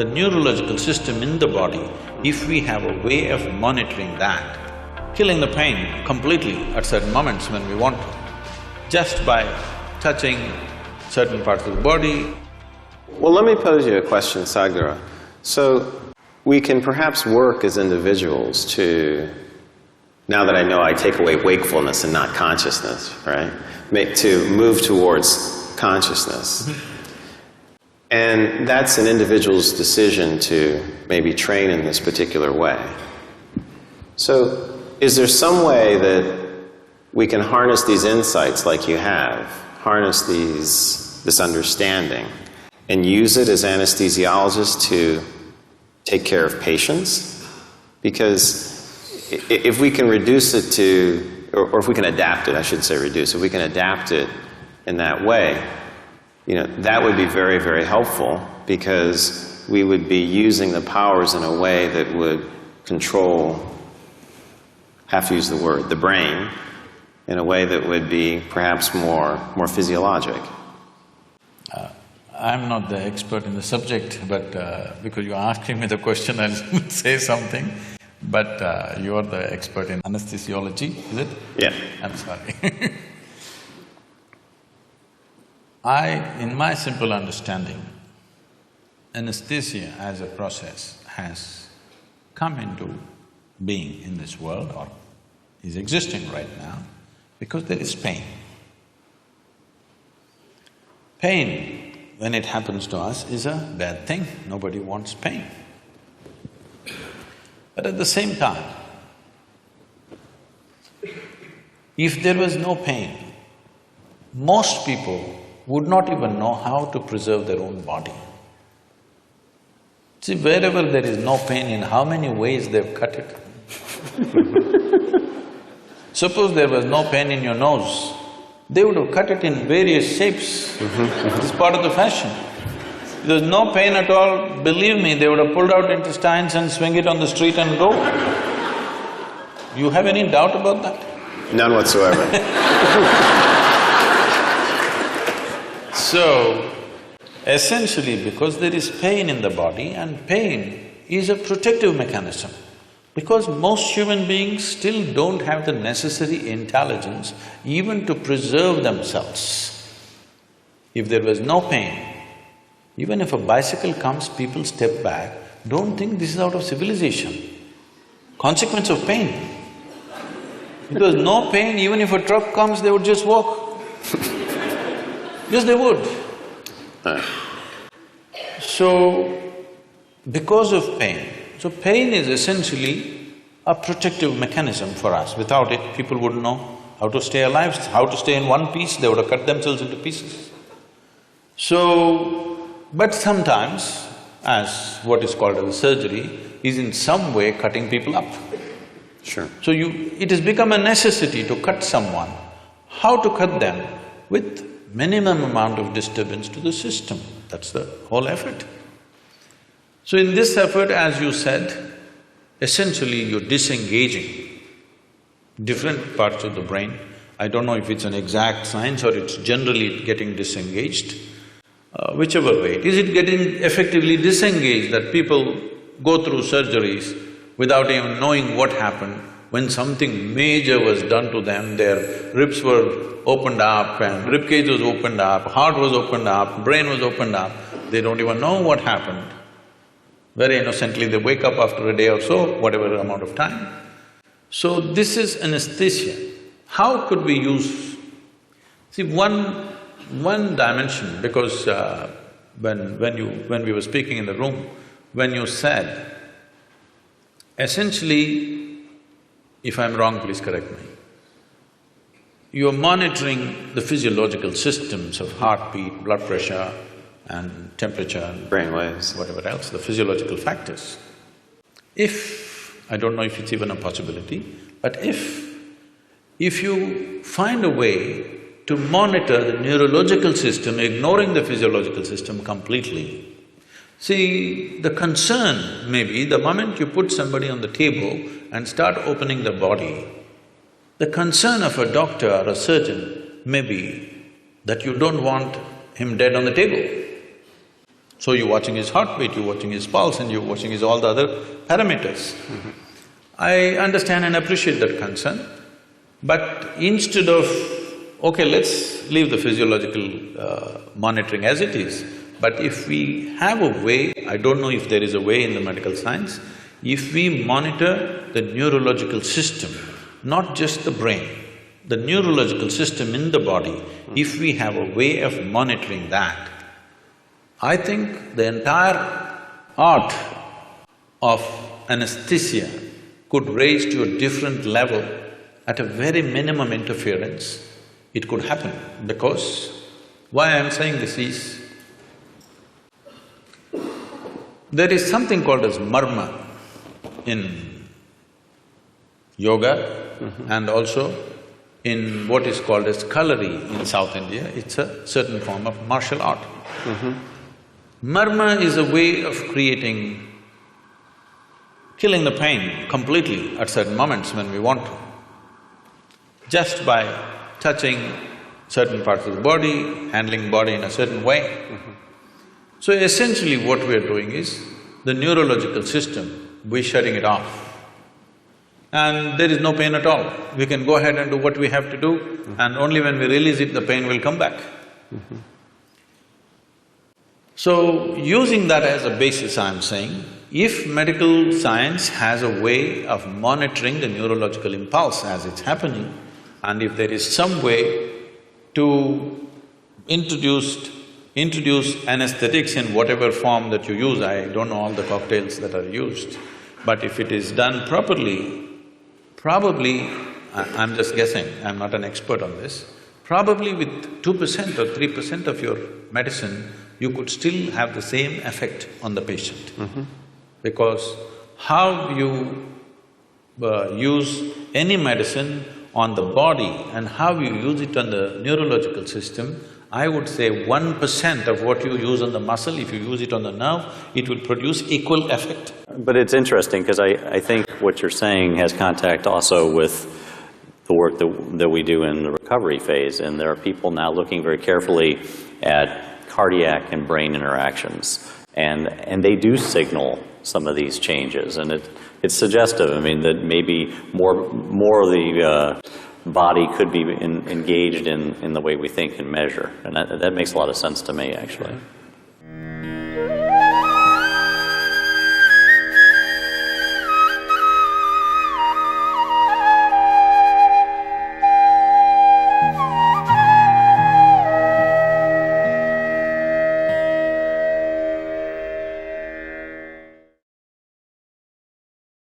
the neurological system in the body, if we have a way of monitoring that, killing the pain completely at certain moments when we want to, just by touching certain parts of the body. Well, let me pose you a question, Sadhguru. So, we can perhaps work as individuals to, now that I know I take away wakefulness and not consciousness, right? To move towards consciousness. And that's an individual's decision to maybe train in this particular way. So, is there some way that we can harness these insights like you have, harness this understanding, and use it as anesthesiologists to take care of patients? Because if we can reduce it to, or if we can adapt it, I should say reduce, if we can adapt it in that way, you know, that would be very, very helpful, because we would be using the powers in a way that would control, have to use the word, the brain, in a way that would be perhaps more physiologic. I'm not the expert in the subject, but because you're asking me the question, I'll say something. But you're the expert in anesthesiology, is it? Yeah. I'm sorry. In my simple understanding, anesthesia as a process has come into being in this world, or is existing right now, because there is pain. Pain, when it happens to us, is a bad thing. Nobody wants pain. But at the same time, if there was no pain, most people would not even know how to preserve their own body. See, wherever there is no pain, in how many ways they've cut it. Suppose there was no pain in your nose, they would have cut it in various shapes. It's part of the fashion. If there's no pain at all, believe me, they would have pulled out intestines and swing it on the street and go. You have any doubt about that? None whatsoever. So, essentially because there is pain in the body, and pain is a protective mechanism, because most human beings still don't have the necessary intelligence even to preserve themselves. If there was no pain, even if a bicycle comes, people step back, don't think this is out of civilization. Consequence of pain. If there was no pain, even if a truck comes, they would just walk. Yes, they would. So, because of pain, so pain is essentially a protective mechanism for us. Without it, people wouldn't know how to stay alive, how to stay in one piece, they would have cut themselves into pieces. So, but sometimes, as what is called as a surgery, is in some way cutting people up. Sure. So it has become a necessity to cut someone. How to cut them? With minimum amount of disturbance to the system. That's the whole effort. So in this effort, as you said, essentially you're disengaging different parts of the brain. I don't know if it's an exact science or it's generally getting disengaged. Whichever way, is it getting effectively disengaged that people go through surgeries without even knowing what happened? When something major was done to them, their ribs were opened up and ribcage was opened up, heart was opened up, brain was opened up, they don't even know what happened. Very innocently, they wake up after a day or so, whatever amount of time. So this is anesthesia. How could we use… See, one dimension, because when we were speaking in the room, when you said, essentially, if I'm wrong, please correct me, you're monitoring the physiological systems of heartbeat, blood pressure and temperature and brain waves, whatever else, the physiological factors. If… I don't know if it's even a possibility, but if you find a way to monitor the neurological system, ignoring the physiological system completely. See, the concern may be the moment you put somebody on the table and start opening the body, the concern of a doctor or a surgeon may be that you don't want him dead on the table. So you're watching his heartbeat, you're watching his pulse, and you're watching his all the other parameters. I understand and appreciate that concern, but instead of, okay, let's leave the physiological monitoring as it is, but if we have a way, I don't know if there is a way in the medical science, if we monitor the neurological system, not just the brain, the neurological system in the body, if we have a way of monitoring that, I think the entire art of anesthesia could raise to a different level at a very minimum interference. It could happen because why I'm saying this is, there is something called as marma in yoga and also in what is called as kalari in South India. It's a certain form of martial art. Marma is a way of killing the pain completely at certain moments when we want to, just by touching certain parts of the body, handling body in a certain way. So essentially what we're doing is, the neurological system, we're shutting it off. And there is no pain at all. We can go ahead and do what we have to do, and only when we release it, the pain will come back. So, using that as a basis, I'm saying, if medical science has a way of monitoring the neurological impulse as it's happening, and if there is some way to introduce anesthetics in whatever form that you use, I don't know all the cocktails that are used, but if it is done properly, probably, I'm just guessing, I'm not an expert on this, probably with 2% or 3% of your medicine, you could still have the same effect on the patient. Because how you use any medicine on the body and how you use it on the neurological system, I would say 1% of what you use on the muscle, if you use it on the nerve, it will produce equal effect. But it's interesting, because I think what you're saying has contact also with the work that we do in the recovery phase, and there are people now looking very carefully at cardiac and brain interactions, and they do signal some of these changes, and it's suggestive. I mean, that maybe more of the body could be engaged in the way we think and measure, and that makes a lot of sense to me, actually.